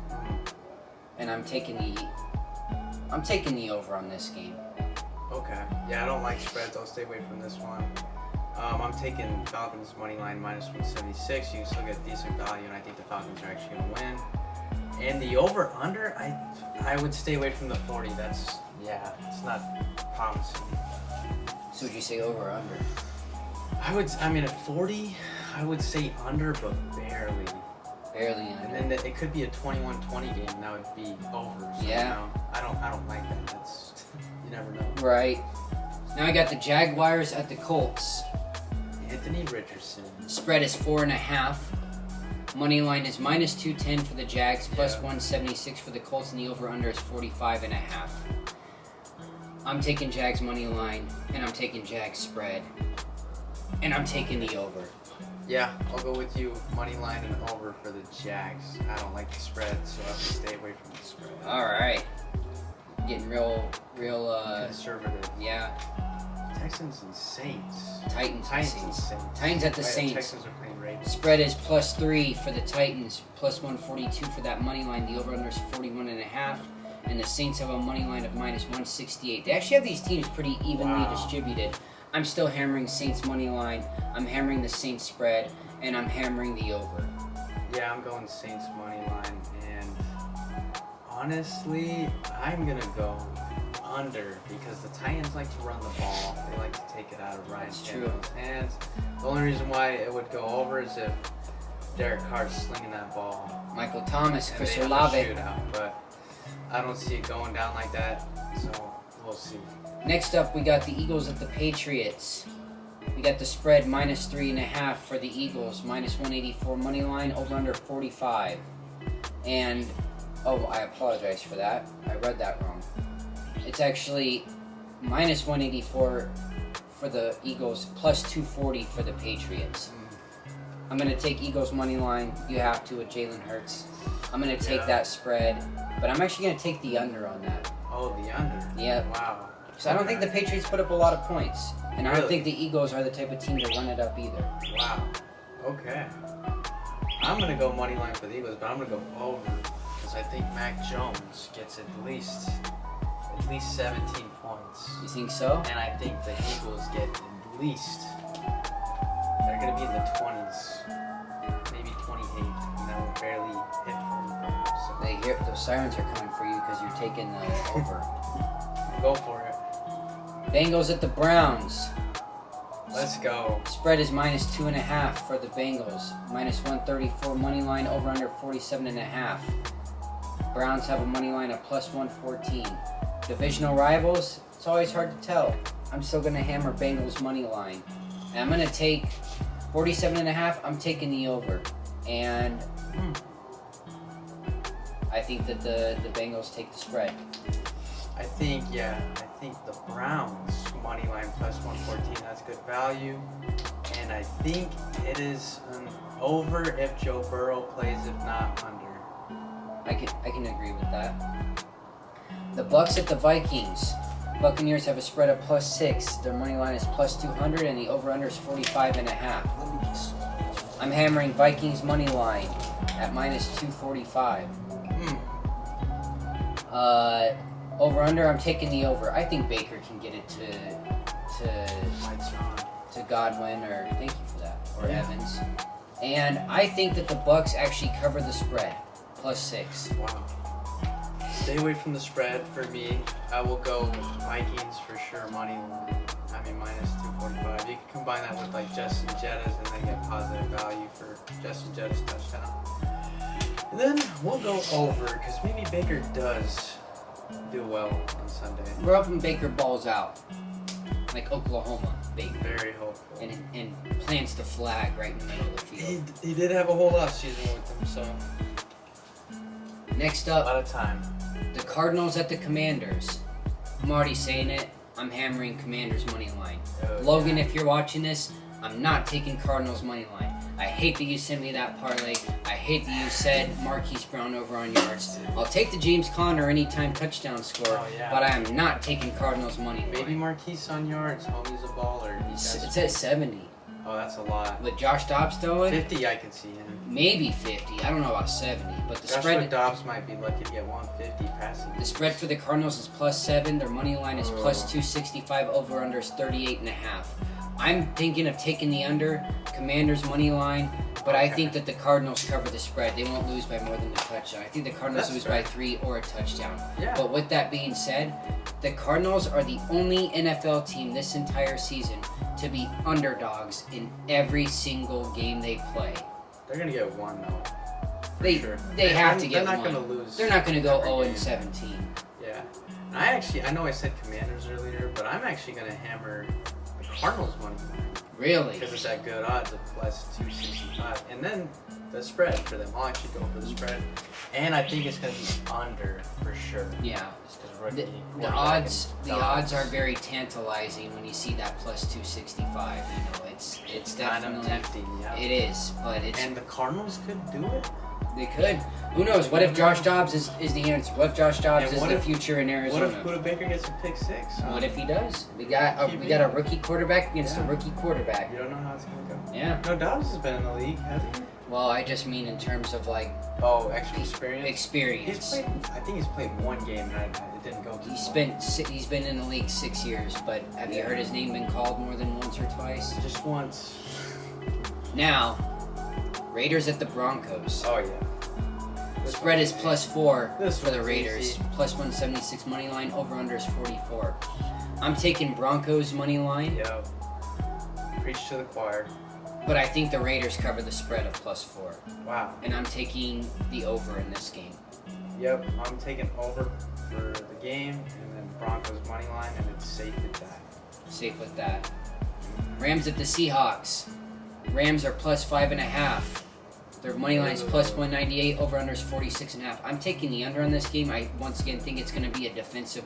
and I'm taking the over on this game. Okay. Yeah, I don't like spreads. I'll stay away from this one. I'm taking Falcons money line minus 176. You can still get decent value, and I think the Falcons are actually going to win. And the over/under, I would stay away from the 40. It's not promising. So would you say over or under? At 40, I would say under, but barely. Barely under. And then it could be a 21-20 game, and that would be over. So, Yeah. I don't like that. That's, you never know. Right. Now I got the Jaguars at the Colts. Anthony Richardson. Spread is 4.5. Money line is minus 210 for the Jags, plus Yeah. 176 for the Colts, and the over/under is 45.5. I'm taking Jags money line, and I'm taking Jags spread, and I'm taking the over. Yeah, I'll go with you. Money line and over for the Jags. I don't like the spread, so I have to stay away from the spread. All right, getting real. Conservative. Yeah. Texans and Saints. Titans and Saints. Saints. Titans at the Right, Saints. Texans are playing Ravens. Spread is plus 3 for the Titans, plus 142 for that money line. The over/under is 41.5. And the Saints have a money line of minus 168. They actually have these teams pretty evenly distributed. I'm still hammering Saints money line. I'm hammering the Saints spread, and I'm hammering the over. Yeah, I'm going Saints money line, and honestly, I'm gonna go under because the Titans like to run the ball. They like to take it out of Ryan Tannehill's hands. The only reason why it would go over is if Derek Carr's slinging that ball. Michael Thomas, And Chris they have a Olave. shootout, but I don't see it going down like that, so we'll see. Next up, we got the Eagles at the Patriots. We got the spread minus 3.5 for the Eagles, minus 184 money line, over under 45. And, I apologize for that. I read that wrong. It's actually minus 184 for the Eagles, plus 240 for the Patriots. I'm going to take Eagles money line. You have to with Jalen Hurts. I'm going to take that spread, but I'm actually going to take the under on that. Oh, the under? Yep. Wow. So I don't think the Patriots put up a lot of points. And I don't Really? think the Eagles are the type of team to run it up either. Wow. Okay. I'm going to go money line for the Eagles, but I'm going to go over because I think Mac Jones gets at least 17 points. You think so? And I think the Eagles get at least, they're going to be in the 20s, maybe 28, and that will barely hit 45. So They hear those sirens are coming for you because you're taking the over. go for it. Bengals at the Browns. Let's go. Spread is minus 2.5 for the Bengals. Minus 134 money line, over under 47.5. Browns have a money line of plus 114. Divisional rivals, it's always hard to tell. I'm still going to hammer Bengals money line. And I'm going to take 47.5. I'm taking the over. And I think that the Bengals take the spread. I think the Browns money line plus 114, that's good value. And I think it is an over if Joe Burrow plays, if not under. I can agree with that. The Bucks at the Vikings. Buccaneers have a spread of plus 6. Their money line is plus 200, and the over/under is 45.5. I'm hammering Vikings money line at minus 245. Over/under, I'm taking the over. I think Baker can get it to Godwin, or thank you for that, or Evans. And I think that the Bucks actually cover the spread, plus 6. Wow. Stay away from the spread for me. I will go Vikings for sure money line. Minus 245. You can combine that with like Justin Jettas and then get positive value for Justin Jettas touchdown. And then we'll go over because maybe Baker does do well on Sunday. We're hoping Baker balls out, like Oklahoma Baker, Very hopeful. and plants the flag right in the middle of the field. He did have a whole off season with them, so Next a up, lot of time. the Cardinals at the Commanders. I'm already saying it. I'm hammering Commanders money line. Oh, Logan, yeah. if you're watching this, I'm not taking Cardinals money line. I hate that you sent me that parlay. I hate that you said Marquise Brown over on yards. I'll take the James Conner anytime touchdown score, Oh, yeah. but I am not taking Cardinals money line. Maybe Marquise on yards. Homie's a baller. It's at 70. Oh, that's a lot. With Josh Dobbs throwing, 50, I can see him. maybe 50. I don't know about 70, but the Joshua spread. Dobbs might be lucky to get 150 passing. The spread for the Cardinals is +7. Their money line is Oh. +265. Over under is 38.5. I'm thinking of taking the under. Commanders money line, but I Okay. think that the Cardinals cover the spread. They won't lose by more than a touchdown. I think the Cardinals That's lose fair. by 3 or a touchdown. Yeah. But with that being said, the Cardinals are the only NFL team this entire season to be underdogs in every single game they play. They're gonna get one though. For They sure. they have to get They're not one. gonna lose. They're not going to go every 0 game. and 17. Yeah. And I know I said Commanders earlier, but I'm actually gonna hammer the Cardinals money line Really? because it's at good odds of +265, and then the spread for them. I'll actually go for the spread, and I think it's gonna be under for sure. Yeah. Just 'cause The, rookie the quarterback odds and the dogs. odds are very tantalizing when you see that +265. You know, it's kind of definitely tempting, yeah. it is, but it's And the Cardinals could do it. they could. Who knows? What if Josh Dobbs is the answer? What if Josh Dobbs And is what the if- future in What Arizona? if Buda Baker gets a pick six? What if he does? We got a rookie quarterback against a Yeah. rookie quarterback. You don't know how it's gonna go. Yeah. No, Dobbs has been in the league, hasn't he? Well, I just mean in terms of like Oh, extra experience. experience. I think he's played one game and it didn't go too He's been in the league 6 years, but have you Yeah. heard his name been called more than once or twice? Just once. Now, Raiders at the Broncos. Oh yeah. This Spread one's is easy. +4 This for the one's Raiders. easy. +176 money line. Over under is 44. I'm taking Broncos money line, Yep. Preach to the choir. but I think the Raiders cover the spread of +4, Wow. and I'm taking the over in this game. Yep. I'm taking over for the game and then Broncos money line, and it's safe at that. Safe with that. Rams at the Seahawks. Rams are +5.5. Their money line is +198. Over under is 46.5. I'm taking the under on this game. I once again think it's going to be a defensive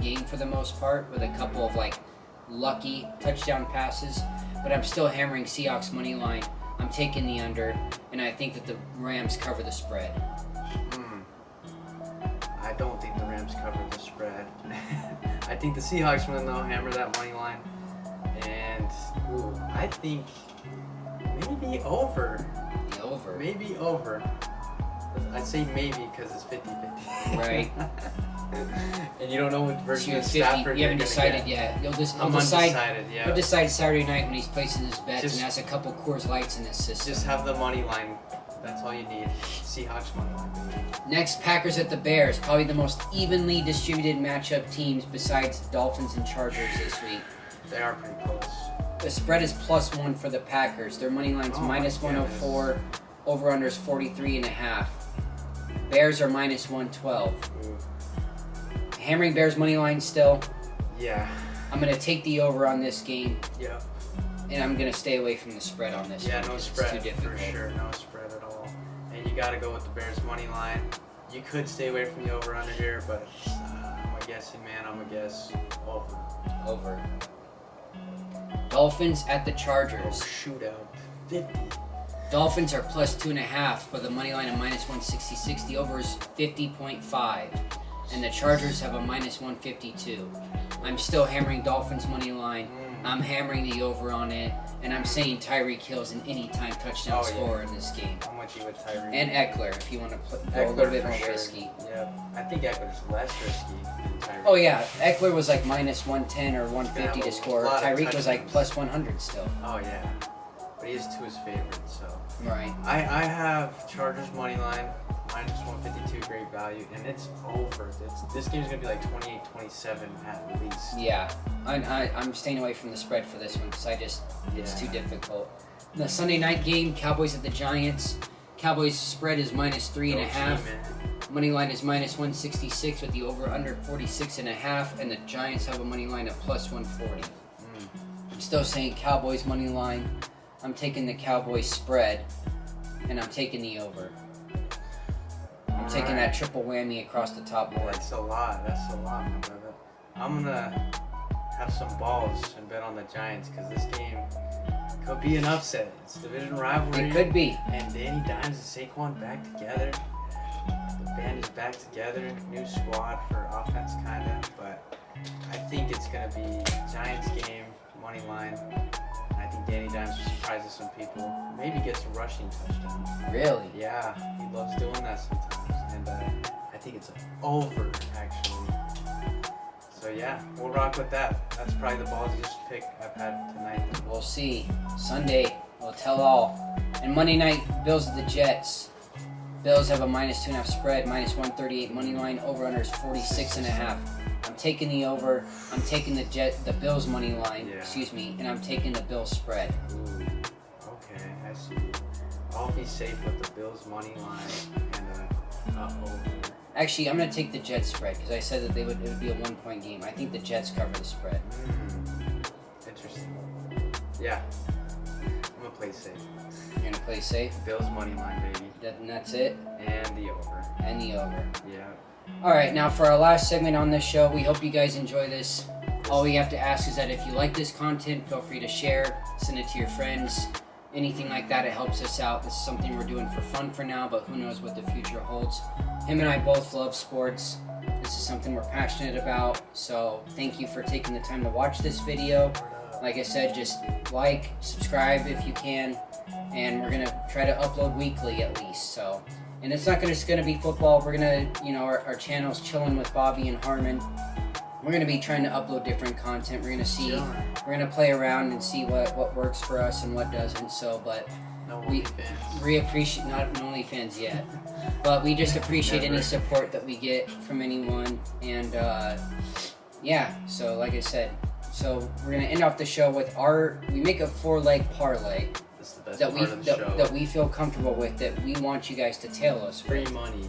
game for the most part, with a couple of like lucky touchdown passes. But I'm still hammering Seahawks money line. I'm taking the under, and I think that the Rams cover the spread. I don't think the Rams cover the spread. I think the Seahawks win though, hammer that money line. And I think maybe over. The over. Maybe over. I'd say maybe because it's 50-50. Right. And you don't know what So version you're of 50. Stafford You haven't you're gonna decided get. yet. He'll I'm decide. undecided, yeah. He'll decide Saturday night when he's placing his bets Just- and has a couple Coors Lights in his system. Just have the money line. That's all you need. Seahawks money line, baby. Next, Packers at the Bears. Probably the most evenly distributed matchup teams besides Dolphins and Chargers this week. They are pretty close. The spread is +1 for the Packers. Their money line's Oh my -104. Over under is 43.5. Bears are -112. Ooh. Hammering Bears money line still. Yeah. I'm gonna take the over on this game, Yeah. and I'm gonna stay away from the spread on this. Yeah, one no 'cause spread It's too for difficult. sure. No spread at all. And you got to go with the Bears money line. You could stay away from the over under here, but I'm a guessing man. I'm a guess over. Over. Dolphins at the Oh, Chargers. shootout. 50. Dolphins are +2.5 for the money line of -166. The over is 50.5, and the Chargers have a -152. I'm still hammering Dolphins money line. I'm hammering the over on it, and I'm saying Tyreek Hill's an anytime touchdown Oh, yeah. scorer in this game. I'm with you with Tyreek. And Eckler, if you want to go a little bit for more sure. risky. Yeah, I think Eckler's less risky than Tyreek. Oh yeah, Eckler was like -110 or 150 Yeah, to score. a lot of Tyreek was like touchdowns. +100 still. Oh yeah, but he is to his favorite. So Right. I have Chargers money line -152, great value, and it's over. This game's gonna be like 28-27 at least. Yeah, I'm staying away from the spread for this one because it's too Yeah. difficult. The Sunday night game, Cowboys at the Giants. Cowboys spread is -3.5. Go team, man. Money line is -166 with the over under 46.5, and the Giants have a money line of +140. I'm still saying Cowboys money line. I'm taking the Cowboys spread, and I'm taking the over. I'm taking that triple whammy across the top board. That's a lot. That's a lot, my brother. I'm gonna have some balls and bet on the Giants because this game Could be an upset. It's division rivalry. It could be. And Danny Dimes and Saquon back together. The band is back together. New squad for offense, kind of. But I think it's going to be Giants game, money line. I think Danny Dimes surprises some people. Maybe gets a rushing touchdown. Really? Yeah, he loves doing that sometimes. And I think it's over, actually. So yeah, we'll rock with that. That's probably the ballsiest pick I've had tonight. We'll see. Sunday, we'll tell all. And Monday night, Bills at the Jets. Bills have a -2.5 spread, -138 money line. Over under is 46.5. I'm taking the over. I'm taking the Bills money line. Yeah. Excuse me, and I'm taking the Bills spread. Ooh, okay, I see. I'll be safe with the Bills money line and over. Actually, I'm gonna take the Jets spread because I said that it would be a 1-point game. I think the Jets cover the spread. Interesting. Yeah, I'm gonna play safe. You're gonna play safe. Bills money line, baby. And that's it. And the over. And the over. Yeah. All right, now for our last segment on this show, we hope you guys enjoy this. All we have to ask is that if you like this content, feel free to share, send it to your friends, anything like that. It helps us out. This is something we're doing for fun for now, but who knows what the future holds. Him and I both love sports. This is something we're passionate about. So thank you for taking the time to watch this video. Like I said, just like, subscribe if you can, and we're gonna try to upload weekly at least. So, and it's not just gonna be football. We're gonna, our channel's chilling with Bobby and Harmon. We're gonna be trying to upload different content. We're gonna see, we're gonna play around and see what works for us and what doesn't. So, but we appreciate not OnlyFans yet, but we just appreciate any support that we get from anyone. And yeah, so like I said, so we're gonna end off the show with we make a 4-leg parlay that we feel comfortable with, that we want you guys to tail us for. Free money.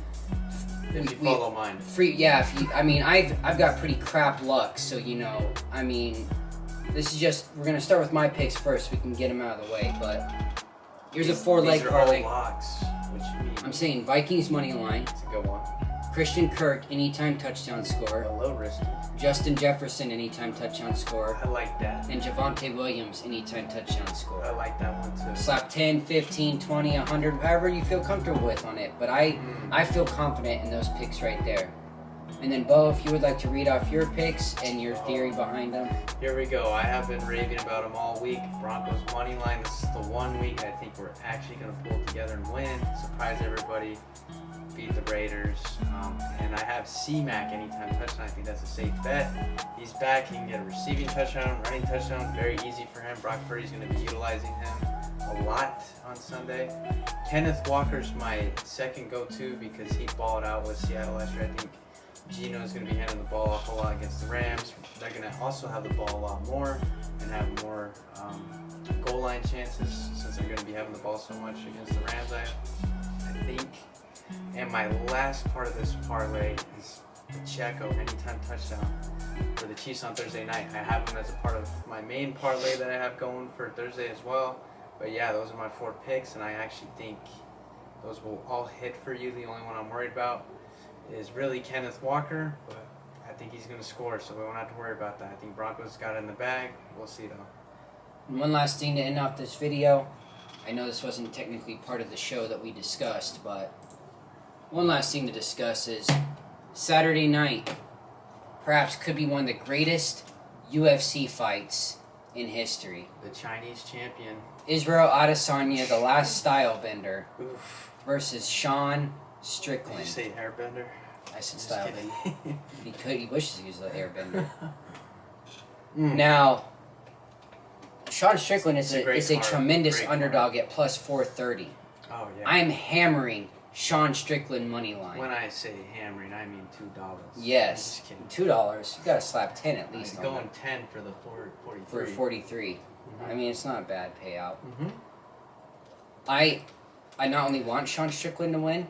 If you follow mine. Free, yeah. I've got pretty crap luck, so this is just, we're gonna start with my picks first. So we can get them out of the way, but here's a 4-leg parlay. These are all locks. What you mean? I'm saying Vikings money line. It's a good one. Christian Kirk anytime touchdown score. A little risky. Justin Jefferson anytime touchdown score. I like that. And Javonte Williams anytime touchdown score. I like that one too. Slap 10, 15, 20, 100, however you feel comfortable with on it. But I feel confident in those picks right there. And then Bo, if you would like to read off your picks and your theory behind them. Here we go. I have been raving about them all week. Broncos money line. This is the one week I think we're actually going to pull together and win. Surprise everybody. Beat the Raiders. And I have C-Mac anytime touchdown. I think that's a safe bet. He's back. He can get a receiving touchdown, running touchdown. Very easy for him. Brock Purdy's going to be utilizing him a lot on Sunday. Kenneth Walker's my second go-to because he balled out with Seattle last year. I think Geno is going to be handling the ball a whole lot against the Rams. They're going to also have the ball a lot more and have more goal line chances since they're going to be having the ball so much against the Rams, I think. And my last part of this parlay is Pacheco, anytime touchdown for the Chiefs on Thursday night. I have him as a part of my main parlay that I have going for Thursday as well. But yeah, those are my 4 picks, and I actually think those will all hit for you. The only one I'm worried about is really Kenneth Walker, but I think he's going to score, so we won't have to worry about that. I think Broncos got it in the bag. We'll see, though. And one last thing to end off this video. I know this wasn't technically part of the show that we discussed, but one last thing to discuss is Saturday night perhaps could be one of the greatest UFC fights in history. The Chinese champion. Israel Adesanya, the last style bender, Oof. versus Sean Strickland. Did you say airbender? I said style bender. He wishes he was the airbender. Mm. Now, Sean Strickland is a card. tremendous Great underdog card. at plus 430. Oh, yeah. I am hammering Sean Strickland money line. When I say hammering, I mean $2. Yes, I'm just kidding. $2. You gotta slap 10 at least. I'm going 10 for the 43. for 43. Mm-hmm. I mean, it's not a bad payout. Mm-hmm. I not only want Sean Strickland to win,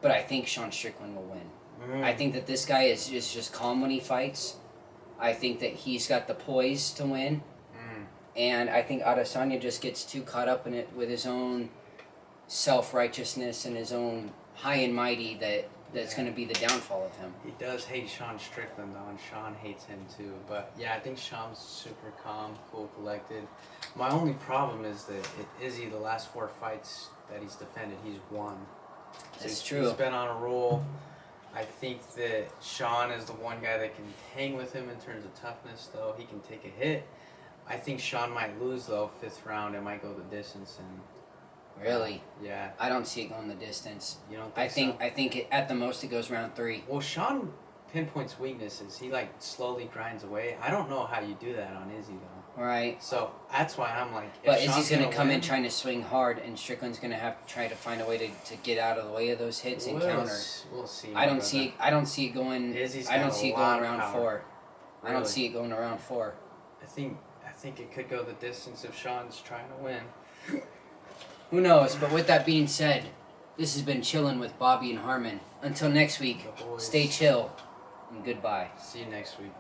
but I think Sean Strickland will win. Mm. I think that this guy is just calm when he fights. I think that he's got the poise to win. And I think Adesanya just gets too caught up in it with his own self-righteousness and his own high and mighty that's going to be the downfall of him. He does hate Sean Strickland, though, and Sean hates him, too. But, yeah, I think Sean's super calm, cool, collected. My only problem is that Izzy, the last 4 fights that he's defended, he's won. So That's he's true. been on a roll. I think that Sean is the one guy that can hang with him in terms of toughness, though. He can take a hit. I think Sean might lose, though, 5th round. It might go the distance. And Really? yeah. I don't see it going the distance. You don't think so? I think at the most it goes round 3. Well, Sean pinpoints weaknesses. He, like, slowly grinds away. I don't know how you do that on Izzy, though. Right. So that's why I'm like, But if Izzy's Sean's going to come in win, trying to swing hard, and Strickland's going to have to try to find a way to get out of the way of those hits and counter. We'll see. I don't see it going. Izzy's I don't got see a it lot going of round power. 4. I don't Really. see it going to round 4. I think it could go the distance if Sean's trying to win. Who knows? But with that being said, this has been Chillin' with Bobby and Harmon. Until next week, The boys. stay chill and goodbye. See you next week.